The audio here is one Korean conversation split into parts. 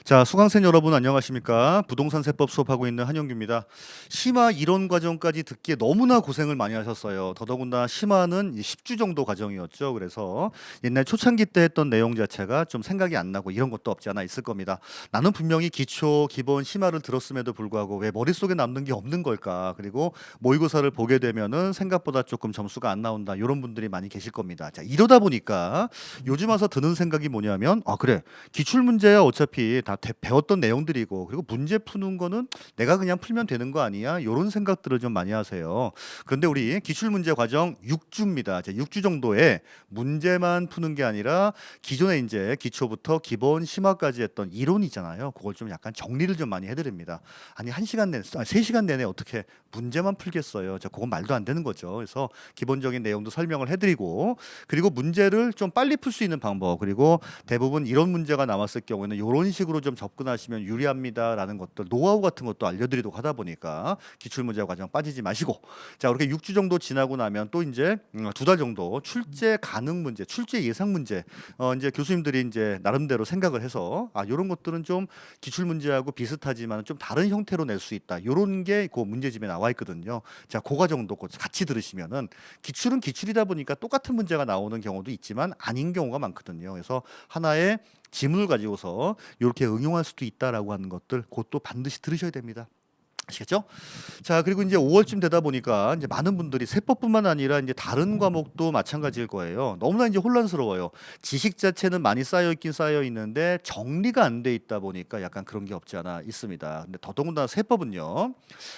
자, 수강생 여러분 안녕하십니까? 부동산 세법 수업하고 있는 한영규입니다. 심화 이론 과정까지 듣기에 너무나 고생을 많이 하셨어요. 더더군다나 심화는 10주 정도 과정이었죠. 그래서 옛날 초창기 때 했던 내용 자체가 좀 생각이 안 나고 이런 것도 없지 않아 있을 겁니다. 나는 분명히 기초, 기본 심화를 들었음에도 불구하고 왜 머릿속에 남는 게 없는 걸까? 그리고 모의고사를 보게 되면은 생각보다 조금 점수가 안 나온다. 이런 분들이 많이 계실 겁니다. 자, 이러다 보니까 요즘 와서 드는 생각이 뭐냐면, 아, 그래. 기출 문제야 어차피 다 배웠던 내용들이고, 그리고 문제 푸는 거는 내가 그냥 풀면 되는 거 아니야? 요런 생각들을 좀 많이 하세요. 그런데 우리 기출 문제 과정 6주입니다. 6주 정도의 문제만 푸는 게 아니라 기존에 이제 기초부터 기본 심화까지 했던 이론이잖아요. 그걸 좀 약간 정리를 좀 많이 해드립니다. 아니 1시간 내내, 3시간 내내 어떻게 문제만 풀겠어요? 그건 말도 안 되는 거죠. 그래서 기본적인 내용도 설명을 해드리고, 그리고 문제를 좀 빨리 풀 수 있는 방법, 그리고 대부분 이런 문제가 나왔을 경우에는 이런 식으로 좀 접근하시면 유리합니다라는 것들, 노하우 같은 것도 알려드리도록 하다 보니까 기출문제 과정 빠지지 마시고, 자, 이렇게 6주 정도 지나고 나면 또 이제 2달 정도 출제 가능 문제, 출제 예상 문제, 이제 교수님들이 이제 나름대로 생각을 해서 이런 것들은 좀 기출 문제하고 비슷하지만 좀 다른 형태로 낼 수 있다. 이런 게 그 문제집에 나와 있거든요. 자, 그 과정도 같이 들으시면은 기출은 기출이다 보니까 똑같은 문제가 나오는 경우도 있지만 아닌 경우가 많거든요. 그래서 하나의 지문을 가지고서 이렇게 응용할 수도 있다라고 하는 것들 그것도 반드시 들으셔야 됩니다. 아시겠죠? 자, 그리고 이제 5월쯤 되다 보니까 이제 많은 분들이 세법뿐만 아니라 이제 다른 과목도 마찬가지일 거예요. 너무나 이제 혼란스러워요. 지식 자체는 많이 쌓여 있긴 쌓여 있는데 정리가 안 돼 있다 보니까 약간 그런 게 없지 않아 있습니다. 근데 더더군다나 세법은요.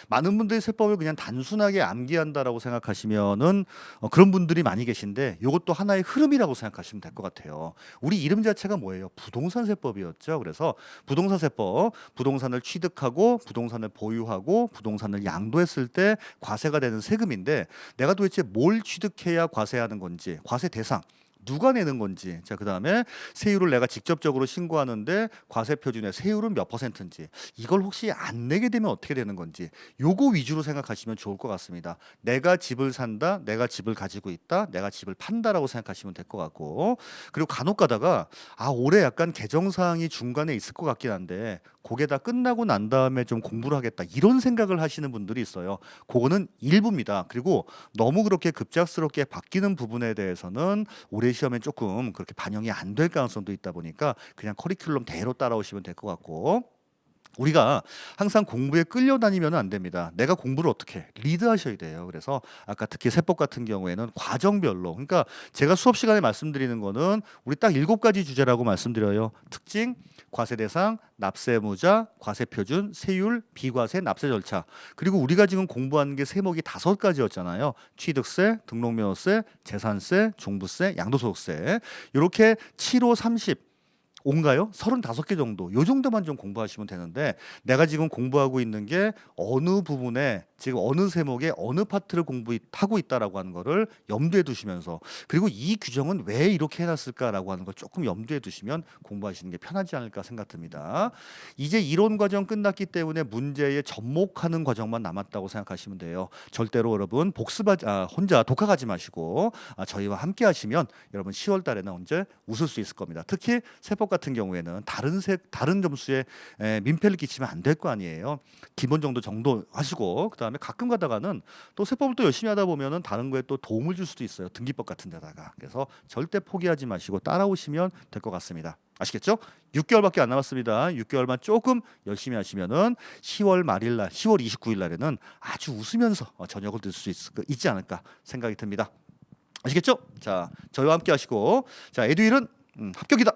많은 분들이 세법을 그냥 단순하게 암기한다라고 생각하시면은 그런 분들이 많이 계신데 이것도 하나의 흐름이라고 생각하시면 될 것 같아요. 우리 이름 자체가 뭐예요? 부동산 세법이었죠. 그래서 부동산 세법, 부동산을 취득하고 부동산을 보유하고 부동산을 양도했을 때 과세가 되는 세금인데, 내가 도대체 뭘 취득해야 과세하는 건지, 과세 대상 누가 내는 건지, 자, 그다음에 세율을 내가 직접적으로 신고하는데 과세 표준의 세율은 몇 퍼센트인지, 이걸 혹시 안 내게 되면 어떻게 되는 건지, 요거 위주로 생각하시면 좋을 것 같습니다. 내가 집을 산다, 내가 집을 가지고 있다, 내가 집을 판다라고 생각하시면 될 것 같고, 그리고 간혹 가다가 올해 약간 개정 사항이 중간에 있을 것 같긴 한데 그게 다 끝나고 난 다음에 좀 공부를 하겠다, 이런 생각을 하시는 분들이 있어요. 그거는 일부입니다. 그리고 너무 그렇게 급작스럽게 바뀌는 부분에 대해서는 올해 시험에 조금 그렇게 반영이 안 될 가능성도 있다 보니까 그냥 커리큘럼 대로 따라오시면 될 것 같고, 우리가 항상 공부에 끌려다니면 안 됩니다. 내가 공부를 어떻게 리드하셔야 돼요. 그래서 아까 특히 세법 같은 경우에는 과정별로, 그러니까 제가 수업 시간에 말씀드리는 거는 우리 딱 7가지 주제라고 말씀드려요. 특징, 과세 대상, 납세무자, 과세 표준, 세율, 비과세, 납세 절차. 그리고 우리가 지금 공부하는 게 세목이 5가지였잖아요. 취득세, 등록면허세, 재산세, 종부세, 양도소득세. 이렇게 7, 5, 30 온가요? 35개 정도. 요 정도만 좀 공부하시면 되는데, 내가 지금 공부하고 있는 게 어느 부분에 지금 어느 세목에 어느 파트를 공부하고 있다라고 하는 거를 염두에 두시면서, 그리고 이 규정은 왜 이렇게 해놨을까라고 하는 걸 조금 염두에 두시면 공부하시는 게 편하지 않을까 생각됩니다. 이제 이론 과정 끝났기 때문에 문제에 접목하는 과정만 남았다고 생각하시면 돼요. 절대로 여러분 혼자 독학하지 마시고 저희와 함께 하시면 여러분 10월 달에는 언제 웃을 수 있을 겁니다. 특히 세법 같은 경우에는 다른 점수에 민폐를 끼치면 안 될 거 아니에요. 기본 정도 하시고, 그다음에 가끔 가다가는 또 세법을 또 열심히 하다 보면은 다른 거에 또 도움을 줄 수도 있어요. 등기법 같은 데다가. 그래서 절대 포기하지 마시고 따라오시면 될 것 같습니다. 아시겠죠? 6개월밖에 안 남았습니다. 6개월만 조금 열심히 하시면은 10월 말일 날, 10월 29일 날에는 아주 웃으면서 저녁을 들 수 있지 않을까 생각이 듭니다. 아시겠죠? 자, 저희와 함께 하시고, 자, 에듀윌은 합격이다.